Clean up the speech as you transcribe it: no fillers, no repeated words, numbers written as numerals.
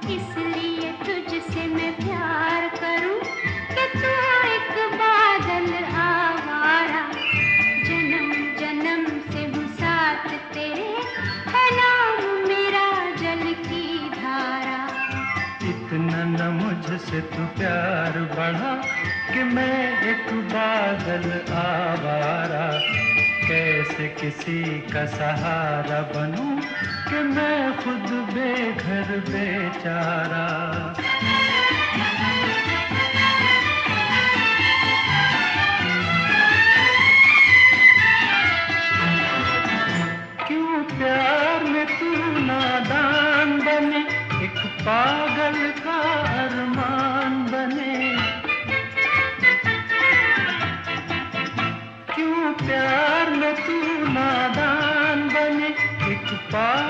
इसलिए तुझसे मैं प्यार करूं कि तू एक बादल आवारा। जन्म जन्म से हूँ साथ तेरे, है नाम मेरा जल की धारा। इतना न मुझसे तू प्यार बढ़ा कि मैं एक बादल आवारा। कैसे किसी का सहारा बनूं कि मैं खुद बेघर बेचारा। क्यों प्यार में तू नादान बने, एक पागल का अरमान बने। क्यों प्यार में तू नादान बने, एक पागल